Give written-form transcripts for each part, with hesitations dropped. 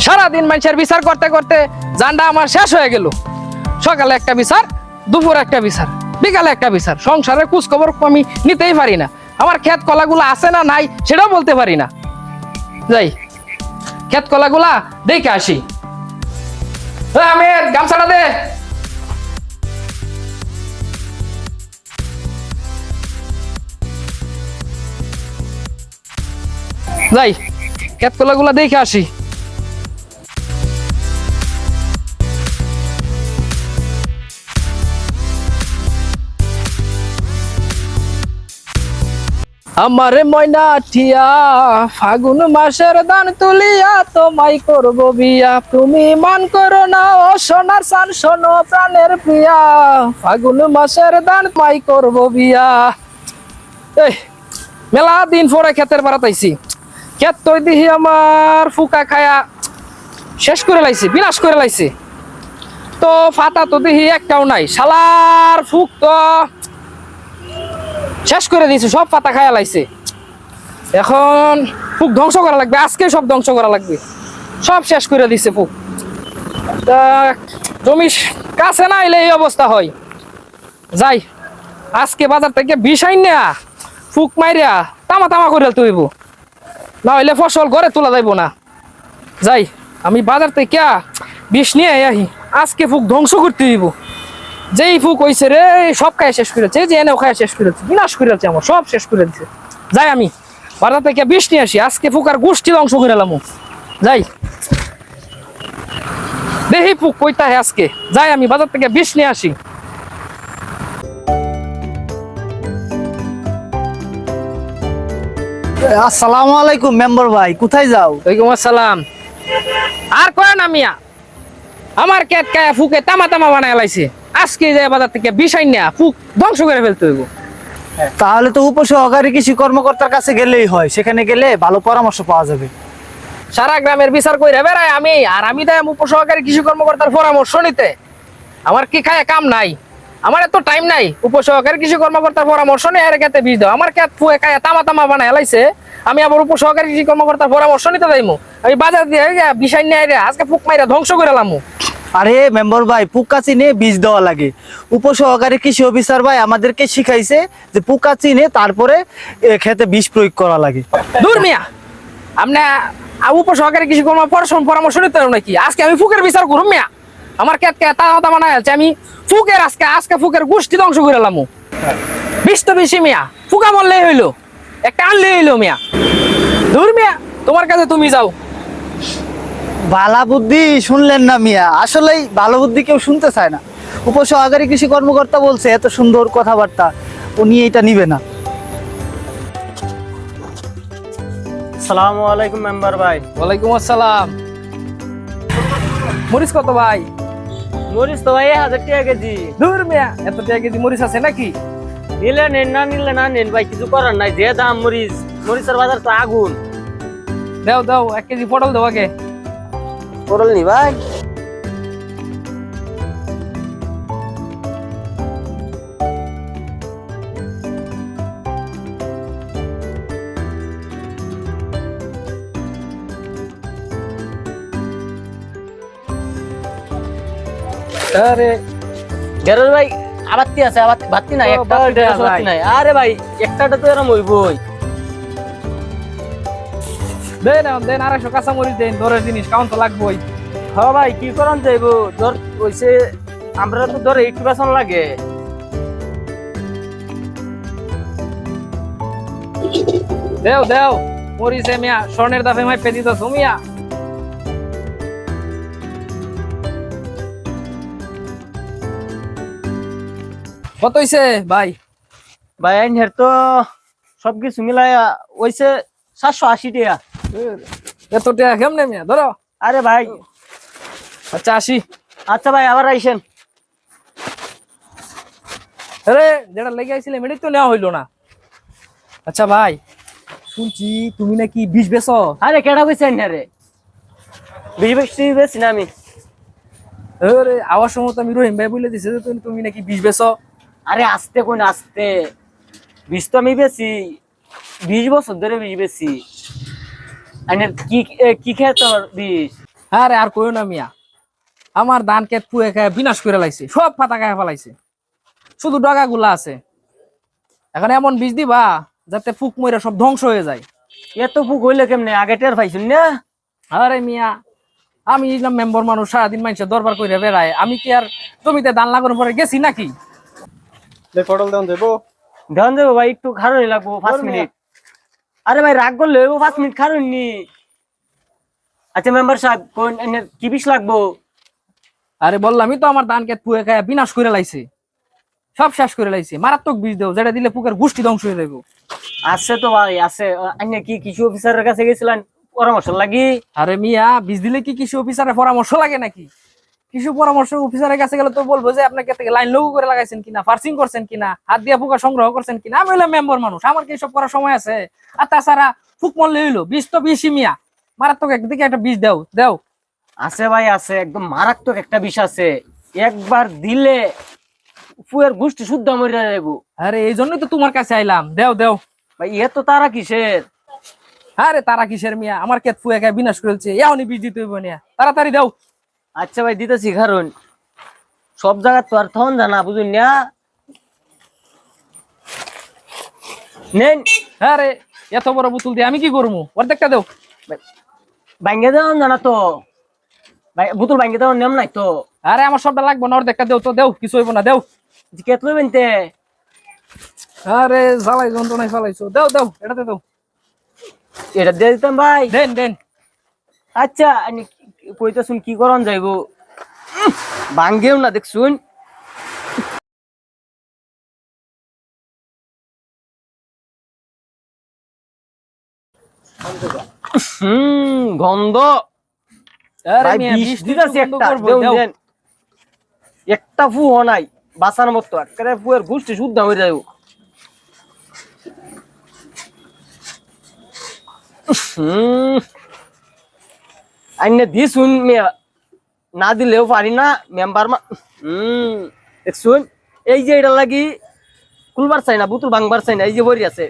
সারাদিন মানুষের বিচার করতে করতে জানটা আমার শেষ হয়ে গেল। সকালে একটা বিচার, দুপুর একটা বিচার, বিকালে একটা বিচার। সংসারের খোঁজ খবর আমি নিতেই পারি না। আমার ক্ষেত কলাগুলো আছে না নাই সেটাও বলতে পারি না। যাই ক্ষেত কলাগুলা দেখে আসি। আমি গামছাটা দে। যাই ক্ষেত কলাগুলা দেখে আসি। আমারে ময়না ঠিয়া ফাগুন মাসের দান তুলিয়া তোমায় করব বিয়া। তুমি মান করো না ও সোনার সান, শোনো প্রাণের প্রিয়া। ফাগুন মাসের দান তোমায় করব বিয়া। এই মেলা দিন পরে ক্ষেতের বাড়াতাইছি। ক্ষেত তৈ দিহি আমার ফুকা খায়া শেষ করে লাইছে, বিনাশ করে লাইছে। তো ফাতা তো দিহি একটাও নাই। শালার ফুক তো শেষ করে দিয়েছে, সব পাতা খায়া লাইছে। এখন ফুক ধ্বংস করা লাগবে, আজকে সব ধ্বংস করা লাগবে। সব শেষ করে দিছে ফুক। জমি কাছে না এলে এই অবস্থা হয়। যাই আজকে বাজার থেকে বিষ আইন না ফুক মাইরা তামা তামা করে তুইব, না হইলে ফসল ঘরে তোলা যাইব না। যাই আমি বাজার থেকে বিষ নিয়ে আহি, আজকে ফুক ধ্বংস করতে দিব। যেই ফুক হইছে রে সব খায় শেষ করেছে, যে এনেও খায় শেষ করেছে, বিনাশ করেছে, আমার সব শেষ করে দিচ্ছে। যাই আমি বাজার থেকে বিষ নিয়ে আসি, আজকে ফুকার গোষ্ঠী ধ্বংস করে এলাম। যাই দেখি ফুক কইতা হে আজকে। যাই আমি বাজার থেকে বিষ নিয়ে আসি। আসসালামু আলাইকুম মেম্বার ভাই, কোথায় যাও? ওয়ালাইকুম আসসালাম। আর কয় না মিয়া, আমার কেট কায়া ফুকে তামা তামা বানায় লাইছে। আজকে যাই বাজার থেকে বিষ আইন না ফুক ধ্বংস করে ফেলতে হইব। তাহলে তো উপসহকারী কৃষি কর্মকর্তার কাছে গেলেই হয়, সেখানে গেলে ভালো পরামর্শ পাওয়া যাবে। সারা গ্রামের বিচার কইরা বেড়াই আমি, আর আমি তাই উপসহকারী কৃষি কর্মকর্তার পরামর্শ নিতে। আমার কি খায় কাম নাই, আমার এত টাইম নাই উপসহকারী কৃষি কর্মকর্তার পরামর্শ নিয়ে এর ক্ষেতে বীজ দাও। আমার ক্ষেত ফুয়ে খায় তামা তামা বানায় লাইছে, আমি আবার উপসহকারী কৃষি কর্মকর্তার পরামর্শ নিতে যাইমু। আমি বাজার দিয়ে বিষয় নিয়ে আজকে ফুক মাইরা ধ্বংস করে লামু। আরে মেম্বার ভাই, পোকা চিনে বীজ দেওয়া লাগে। উপসহকারী কৃষি অফিসার ভাই আমাদেরকে শিখাইছে যে পোকা চিনে তারপরে খেতে বিষ প্রয়োগ করা লাগে। দূর মিয়া, আপনি উপসহকারী কৃষি পরামর্শ নিতে নাকি? আজকে আমি ফুকের বিচার করুম মিয়া। আমার ক্ষেত তামা তামা না আছে, আমি ফুকের আজকে ফুকের গোষ্ঠী ধ্বংস করে লামু। বিষ তো বেশি মিয়া, ফুকা মরলেই হইলো, একটা আনলেই হইলো মিয়া। দূর মিয়া, তোমার কাছে তুমি যাও। ভালো বুদ্ধি শুনলেন না মিয়া? আসলেই ভালো বুদ্ধি কেউ শুনতে চায় না। উপসহকারী কৃষি কর্মকর্তা বলছে এত সুন্দর কথাবার্তা, উনি এটা নিবে না। আসসালামু আলাইকুম মেম্বার ভাই। ওয়ালাইকুম আসসালাম। মরিচ কত ভাই? মরিচ তো ভাই 1000 টাকা কেজি। দূর মিয়া, এত টাকা কেজি মরিচ আছে নাকি? নিলে নেন, না নিলে না নেন ভাই, কিছু করার নাই। যে দাম মরিচের বাজার তো আগুন। দাও দাও 1 কেজি পটল দাও আগে। পটল নি ভাই? আরে গেরল ভাই আবাত্তি আছে, বাত্তি নাই, ও, একটা বাত্তি আছে বাত্তি ভাই। নাই। আরে ভাই একটাটা তো এরম হইবই। দেন দেন 250 কাঁচা মরিচ দেন, দরের জিনিস কাউন্ট তো লাগবেই। হ্যাঁ ভাই, কি করান যাইবো? ধর কইছে আমরা তো ধরে একটু বেতন লাগে। দেও দেও মরিচে মিয়া, স্বর্ণের দাফে মাইপে দিতেছ মিয়া। কত হইছে ভাই? ভাই আইন হের তো সবকিছু মিলাইয়া হইছে 780 টাকা। এত টাকা কেমনে মিয়া? ধরো। আরে ভাই আচ্ছা 80। আচ্ছা ভাই, আবার আইসেন। আরে যেটা লেগে আইছিলে মেডি তো নেওয়া হইলো না। আচ্ছা ভাই, শুনছি তুমি নাকি বিষ বেচো? আরে কেডা কইছেন না রে? বেশি বেশি না আমি। আরে আওয়াজ সময় তো আমি রহিম ভাই বলে দিছে যে তুমি নাকি বিষ বেচো। আরে আস্তে কোন আস্তে, বিষ তো আমি বেশি 20 বছর ধরে বিষ বেশি। আইনের কি কি খেয়ে তোর বিষ? আরে আর কইও না মিয়া, আমার ধান ক্ষেত পুয়ে খায় বিনাশ করে লাইছে, সব পাতা খায় ফেলাইছে, শুধু ডগা গুলা আছে। এখন এমন বীজ দিবা যাতে ফুক মইরা সব ধ্বংস হয়ে যায়। এত ফুক হইলে কেমনে? আগে টের পাইছুন না? আরে মিয়া, আমি মেম্বার মানুষ, সারাদিন মানুষের দরবার করে বেড়ায়, আমি কি আর জমিতে ধান লাগানোর পরে গেছি নাকি? পটল দেন দেবো। ধ্যান দেবো ভাই, একটু খারণই লাগবো 5 মিনিট। আরে ভাই রাগ করলে 5 মিনিট খারণ নি। আচ্ছা মেম্বার সাহেব কোন কি বিষ লাগবো? আরে বললামই তো, আমার ধান ক্ষেত পুয়ে খায় বিনাশ করে লাইছে, সব শেষ করে লাইছে। মারাত্মক বীজ দেও, যেটা দিলে পুকের গোষ্ঠী ধ্বংস হয়ে যাবো। আছে তো ভাই আছে। আইনে কি কৃষি অফিসারের কাছে গেছিলেন পরামর্শ লাগি? আরে মিয়া, বীজ দিলে কি কৃষি অফিসারের পরামর্শ লাগে নাকি? কৃষি পরামর্শ অফিসারের কাছে গেলে তো বলবো যে আপনাকে থেকে লাইন লঘু করে লাগাইছেন কিনা, ফার্সিং করছেন কিনা, হাত দিয়ে পোকা সংগ্রহ করছেন কিনা। আমি হইলাম মেম্বার মানুষ, আমার কি সব করার সময় আছে? আর তাছাড়া ফুক মরলে হইলো, বীজ তো বেশি মিয়া, মারাত্মক একদিকে একটা বীজ দেও দেও। আছে ভাই আছে, একদম মারাত্মক একটা বিষ আছে, একবার দিলে ফুয়ের গোষ্ঠী শুদ্ধ মরে যাবো। আরে এই জন্যই তো তোমার কাছে আইলাম, দেও দেও। ভাই এত তারা কিসের? আরে তারা কিসের মিয়া, আমার ক্ষেত ফুয়ে খায় বিনাশ করেছে, এখনই বীজ দিতে হইব না, তাড়াতাড়ি দাও। আচ্ছা ভাই দিতেছি, কারণ সব জায়গা তো আর তখন জানা বুঝুন না। নেন। আরে এত বড় বোতল দিয়ে আমি কি করবো, অর্ধেকটা দেও। ভাঙ্গে দেওয়ান জানা তো ভাই, বোতল ভাঙ্গে দেওয়ার নিয়ম নাই তো। আরে আমার সবটা লাগবো না, অর্ধেকটা দেও তো, দেও, কিছু হইব না, দেও। কেত লইবেন তে? আরে জ্বালাই যন্ত্রণায় ফেলাইছো, দেও দেও, এটাতে দেও। এটা দিয়ে দিতাম ভাই। দেন দেন। আচ্ছা কইতাছুন কি করন যাইব? ভাঙ্গেও না দেখছুন। গন্ধ। আরে ভাই মিয়া, বিষ বিষ দিতাছি বন্ধ একটা, করবো, দেন দেও। দেন। একটা ফু হ নাই বাঁচার মতো, একেবারে ফুয়ের গোষ্ঠী শুদ্ধ হয়ে যাইব। আইনে দিছুন মিয়া, না দিলেও পারি না মেম্বার দেখছুন। এই যে এটা লাগি খুলবার চাই না, বুতুল ভাঙবার চাই না, এই যে বড়ি আছে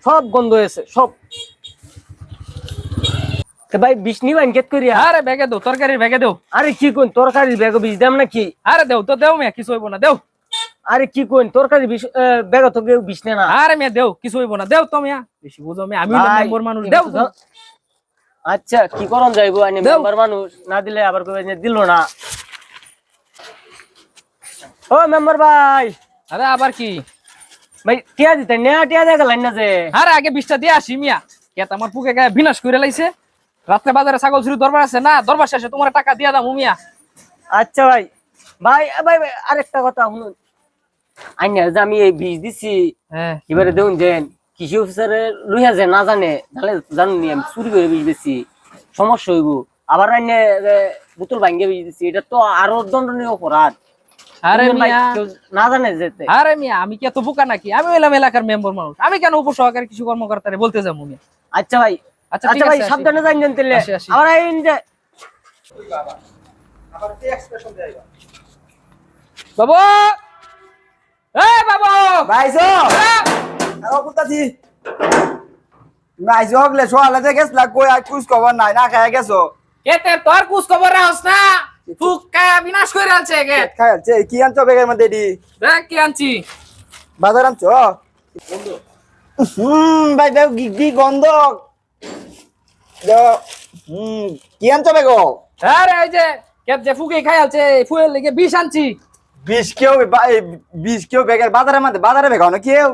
সব গন্ধ হয়েছে সব। ভাই বিষ নিবেন কেত করিয়া? আরে ব্যাগে দেও, তরকারির ব্যাগে দেও। আরে কি কোন তরকারির ব্যাগ বিষ দাম নাকি? আরে দেও তো, দেও মিয়া, কিছু হইব না, দেও। আরে কি কোন তরকারি বিষ ব্যাগ তো কেউ বিষ নেয় না। আরে মিয়া দেও, কিছু হইব না, দেও তো মিয়া, বেশি বুঝো মিয়া, আমি হইলাম ভাই, মেম্বার মানুষ, দেও তো। আচ্ছা কি করন যাইবো? আইনে দেও। মেম্বার মানুষ, না দিলে আবার কবে দিল না। ও মেম্বার ভাই, আরে আবার কি? ভাই টিয়া দিতেন না? টিয়া দেখা লাইন না যে। আরে আগে বিষটা দিয়ে আসি মিয়া, কেত আমার পুকে গায়ে বিনাশ করে লাইছে। রাত্রে বাজারে ছাগল চুরি দরবার আছে না, দরবার শেষে তোমার টাকা দিয়া দাম মিয়া। আচ্ছা ভাই ভাই ভাই ভাই, আরেকটা কথা শুনুন। আইনে যে আমি এই বীজ দিছি, হ্যাঁ, এবারে দেখুন যেন কৃষি অফিসারে লইয়া যে না জানে, তাহলে জানুনি আমি চুরি করে বীজ দিছি, সমস্যা হইব। আবার আইনে বোতল ভাঙ্গে বীজ দিছি, এটা তো আরো দণ্ডনীয় অপরাধ। আরে বুঝলেন ভাই, মিয়া, কেউ না জানে যেতে। আরে মিয়া, আমি কি এত বোকা নাকি? আমি হইলাম এলাকার মেম্বার মানুষ, আমি কেন উপসহকারী কৃষি কর্মকর্তারে বলতে যাবো মিয়া? আচ্ছা ভাই, আচ্ছা, ঠিক আচ্ছা ভাই আছে, আসি। সাবধানে যাইন তাহলে। আসি, আসি। আবার আইন যে বাবু, এই বাবু, ভাইসো আহ! আরো কুতাছি ভাইসো হগলে সোয়ালে যে গেছলা কই আর কুছ খবর নাই, না খায় গেছো। এতে তোর কুছ খবর রাখস না, ফুকা বিনাশ করে আলছে গে। খাইছে কি আনছো বেগের মধ্যে দি? দেখ কি আনছি। বাজার আনছো? ভাই ভাই কি গন্ধ কি আনছো বেগো? আরে এই যে কেত যে ফুকে খাই আলছে, ফুয়ের লেগে বিষ আনছি। বিষ কেউ বিষ কেউ বেগের বাজারের মধ্যে বাজারে বেগাও না কেউ?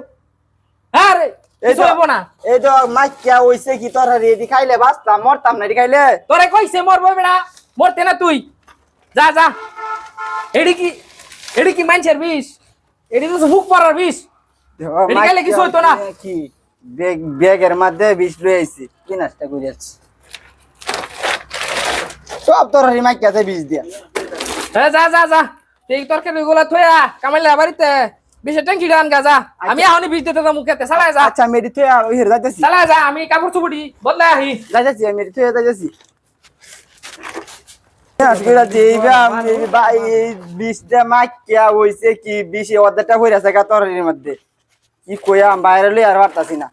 আরে কিছু হইব না। এই তো মাইকিয়া হইছে কি তোর রেডি খাইলে বাঁচতাম, মরতাম না এটি খাইলে। তোরে কইছে মরবো বেড়া, মরতে না তুই, যা যা। এডি কি মানছের বিষ? এডি তো ফুক পড়ার বিষ। এটি খাইলে কিছু হইতো না। কি বেগের মধ্যে বিষ রয়েছে, কি নাস্তা করে যাচ্ছে সব তোর মাইকিয়াতে বিষ দিয়া। হ্যাঁ যা যা যা, এই তরকারি গুলা থইয়া কামাইলে বাড়িতে বিষের ট্যাঙ্কি গান গা যা। আমি এখনই বিষ দিতে যাবো মুখেতে, চালায় যা, আচ্ছা মেরি তুই ওই হেরে যাইতেছি, চালায় যা। আমি কাপড় চুপড়ি বদলাই আহি। যাইতেছি মেরি তুই যাইতেছি। বিষটা মাইকিয়া হইছে কি, বিষে অর্ধেকটা হয়ে আছে তরকারির মধ্যে, কি কইয়া বাইরে লই আর পারতাছি না।